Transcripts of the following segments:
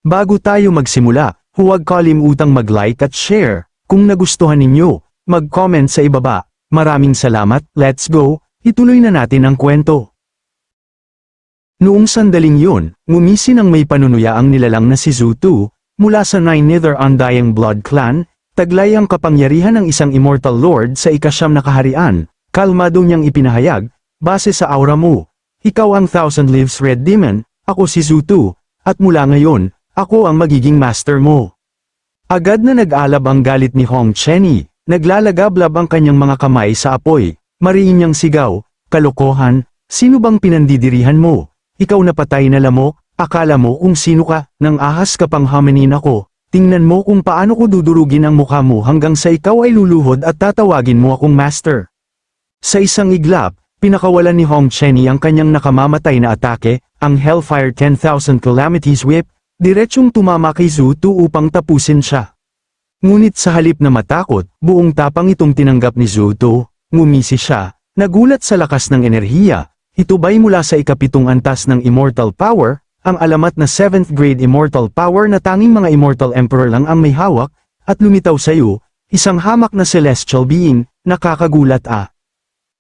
Bago tayo magsimula, huwag kalimutang mag-like at share. Kung nagustuhan ninyo, mag-comment sa ibaba. Maraming salamat, let's go, ituloy na natin ang kwento. Noong sandaling yun, ngumisin ang may panunuyaang nilalang na si Zutu, mula sa Nine Nether Undying Blood Clan, taglay ang kapangyarihan ng isang immortal lord sa ikasyam na kaharian, kalmado niyang ipinahayag, base sa aura mo. Ikaw ang Thousand Leaves Red Demon, ako si Zutu, at mula ngayon, ako ang magiging master mo. Agad na nag-alab ang galit ni Hong Chenny, naglalagablab ang kanyang mga kamay sa apoy, mariin niyang sigaw, kalokohan, sino bang pinandidirihan mo? Ikaw na patay na lamok, akala mo kung sino ka, nang ahas ka pang haminin ako, tingnan mo kung paano ko dudurugin ang mukha mo hanggang sa ikaw ay luluhod at tatawagin mo akong master. Sa isang iglap, pinakawalan ni Hong Chenny ang kanyang nakamamatay na atake, ang Hellfire 10,000 Calamities Whip, diretsyong tumama kay Zutu upang tapusin siya. Ngunit sa halip na matakot, buong tapang itong tinanggap ni Zutu, ngumisi siya, nagulat sa lakas ng enerhiya, ito ba'y mula sa ikapitong antas ng Immortal Power, ang alamat na 7th grade Immortal Power na tanging mga Immortal Emperor lang ang may hawak, at lumitaw sa iyo, isang hamak na celestial being, nakakagulat ah.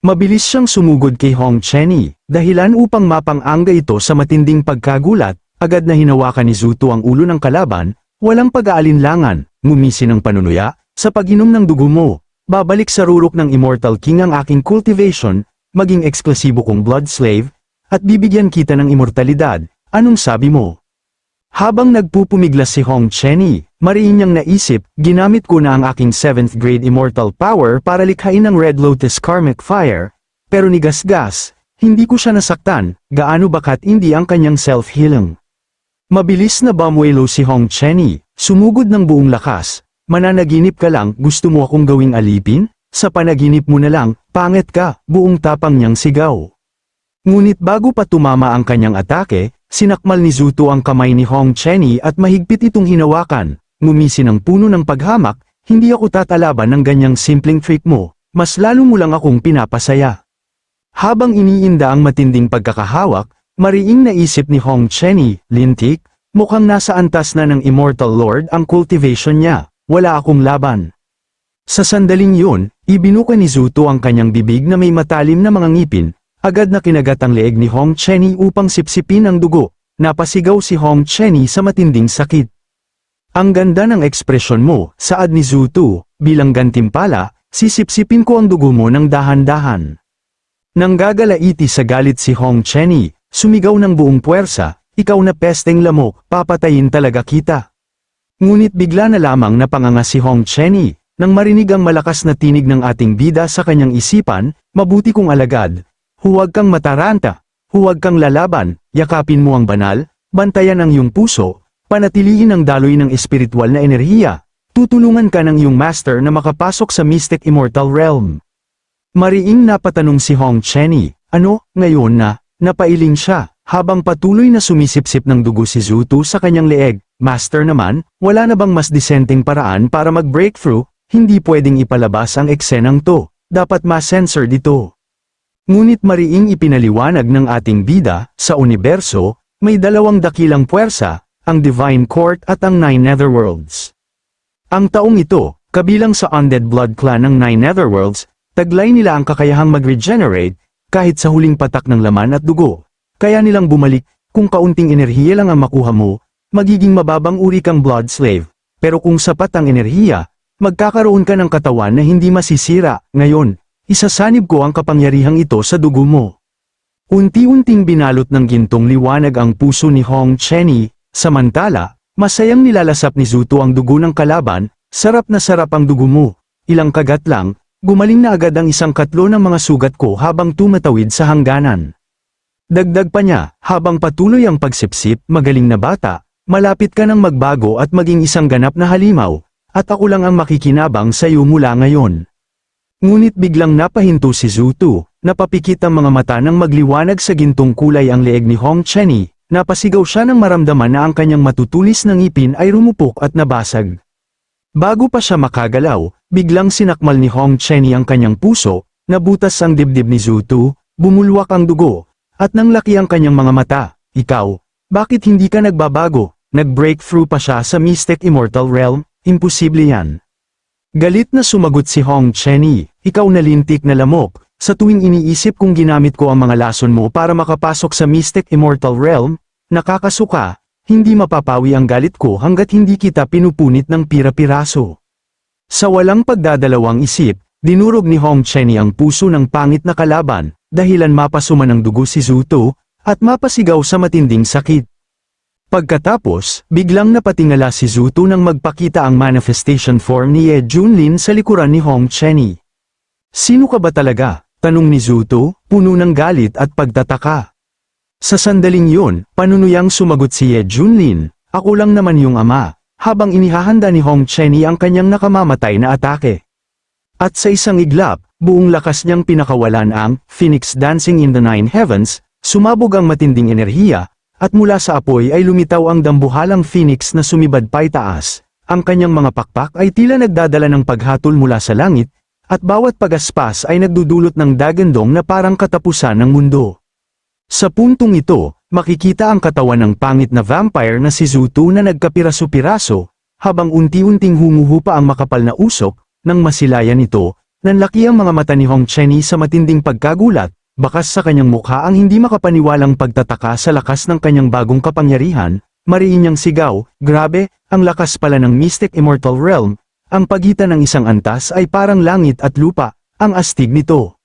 Mabilis siyang sumugod kay Hong Chenny, dahilan upang mapang-angga ito sa matinding pagkagulat, agad na hinawakan ni Zutu ang ulo ng kalaban, walang pag-aalinlangan, ngumisi ng panunuya, sa pag-inom ng dugo mo, babalik sa rurok ng Immortal King ang aking cultivation, maging eksklusibo kong blood slave, at bibigyan kita ng immortalidad, anong sabi mo? Habang nagpupumiglas si Hong Chenny, mariin niyang naisip, ginamit ko na ang aking 7th grade Immortal Power para likhain ng Red Lotus Karmic Fire, pero ni Gasgas, hindi ko siya nasaktan, gaano bakat hindi ang kanyang self-healing. Mabilis na bumwelo si Hong Chenny, sumugod ng buong lakas, mananaginip ka lang, gusto mo akong gawing alipin? Sa panaginip mo na lang, pangit ka, buong tapang niyang sigaw. Ngunit bago pa tumama ang kanyang atake, sinakmal ni Zutu ang kamay ni Hong Chenny at mahigpit itong hinawakan, ngumisi ng puno ng paghamak, hindi ako tatalaban ng ganyang simpleng trick mo, mas lalo mo lang akong pinapasaya. Habang iniinda ang matinding pagkakahawak, mariing naisip ni Hong Chenny, lintik, mukhang nasa antas na ng Immortal Lord ang cultivation niya, wala akong laban. Sa sandaling yun, ibinuka ni Zutu ang kanyang bibig na may matalim na mga ngipin, agad na kinagat ang leeg ni Hong Chenny upang sipsipin ang dugo, napasigaw si Hong Chenny sa matinding sakit. Ang ganda ng ekspresyon mo, saad ni Zutu, bilang gantimpala, sisipsipin ko ang dugo mo ng dahan-dahan. Nang gagalaiti sa galit si Hong Chenny, sumigaw ng buong puwersa, ikaw na pesteng lamok, papatayin talaga kita. Ngunit bigla na lamang napanganga si Hong Chenny, nang marinig ang malakas na tinig ng ating bida sa kanyang isipan, mabuti kong alagad, huwag kang mataranta, huwag kang lalaban, yakapin mo ang banal, bantayan ang iyong puso, panatiliin ang daloy ng espiritual na enerhiya, tutulungan ka ng iyong master na makapasok sa Mystic Immortal Realm. Mariing napatanong si Hong Chenny, ano, ngayon na, napailing siya, habang patuloy na sumisipsip ng dugo si Zutu sa kanyang leeg, master naman, wala na bang mas disenteng paraan para mag-breakthrough, hindi pwedeng ipalabas ang eksenang to, dapat ma-censor dito. Ngunit mariing ipinaliwanag ng ating bida, sa universo, may dalawang dakilang puwersa, ang Divine Court at ang Nine Netherworlds. Ang taong ito, kabilang sa Undead Blood Clan ng Nine Netherworlds, taglay nila ang kakayahang mag-regenerate, kahit sa huling patak ng laman at dugo. Kaya nilang bumalik, kung kaunting enerhiya lang ang makuha mo, magiging mababang uri kang blood slave. Pero kung sapat ang enerhiya, magkakaroon ka ng katawan na hindi masisira. Ngayon, isasanib ko ang kapangyarihang ito sa dugo mo. Unti-unting binalot ng gintong liwanag ang puso ni Hong Chenny, samantala, masayang nilalasap ni Zutu ang dugo ng kalaban, sarap na sarap ang dugo mo. Ilang kagat lang, gumaling na agad ang 1/4 ng mga sugat ko habang tumatawid sa hangganan. Dagdag pa niya, habang patuloy ang pagsipsip, magaling na bata, malapit ka nang magbago at maging isang ganap na halimaw, at ako lang ang makikinabang sa iyo mula ngayon. Ngunit biglang napahinto si Zutu, napapikit ang mga mata nang magliwanag sa gintong kulay ang leeg ni Hong Chenny, napasigaw siya nang maramdaman na ang kanyang matutulis na ngipin ay rumupok at nabasag. Bago pa siya makagalaw, biglang sinakmal ni Hong Chenny ang kanyang puso, nabutas ang dibdib ni Zutu, bumulwak ang dugo, at nang laki ang kanyang mga mata. Ikaw, bakit hindi ka nagbabago? nag-breakthrough pa siya sa Mystic Immortal Realm, imposible yan. Galit na sumagot si Hong Chenny, ikaw na lintik na lamok, sa tuwing iniisip kong ginamit ko ang mga lason mo para makapasok sa Mystic Immortal Realm, nakakasuka, hindi mapapawi ang galit ko hanggat hindi kita pinupunit ng pira-piraso. Sa walang pagdadalawang isip, dinurog ni Hong Chenny ang puso ng pangit na kalaban, dahilan mapasuman ng dugo si Zuto, at mapasigaw sa matinding sakit. Pagkatapos, biglang napatingala si Zuto nang magpakita ang manifestation form ni Ye Junlin sa likuran ni Hong Chenny. Sino ka ba talaga? Tanong ni Zuto, puno ng galit at pagtataka. Sa sandaling yun, panunuyang sumagot si Ye Junlin, ako lang naman yung ama, habang inihahanda ni Hong Chenny ang kanyang nakamamatay na atake. At sa isang iglap, buong lakas niyang pinakawalan ang Phoenix Dancing in the Nine Heavens, sumabog ang matinding enerhiya, at mula sa apoy ay lumitaw ang dambuhalang phoenix na sumibad paitaas. Ang kanyang mga pakpak ay tila nagdadala ng paghatol mula sa langit, at bawat pagaspas ay nagdudulot ng dagandong na parang katapusan ng mundo. Sa puntong ito, makikita ang katawan ng pangit na vampire na si Zuto na nagkapiraso-piraso, habang unti-unting humuhupa ang makapal na usok, nang masilayan ito, nanlaki ang mga mata ni Hong Chenny sa matinding pagkagulat. Bakas sa kanyang mukha ang hindi makapaniwalang pagtataka sa lakas ng kanyang bagong kapangyarihan, mariin niyang sigaw, grabe, ang lakas pala ng Mystic Immortal Realm, ang pagitan ng isang antas ay parang langit at lupa, ang astig nito.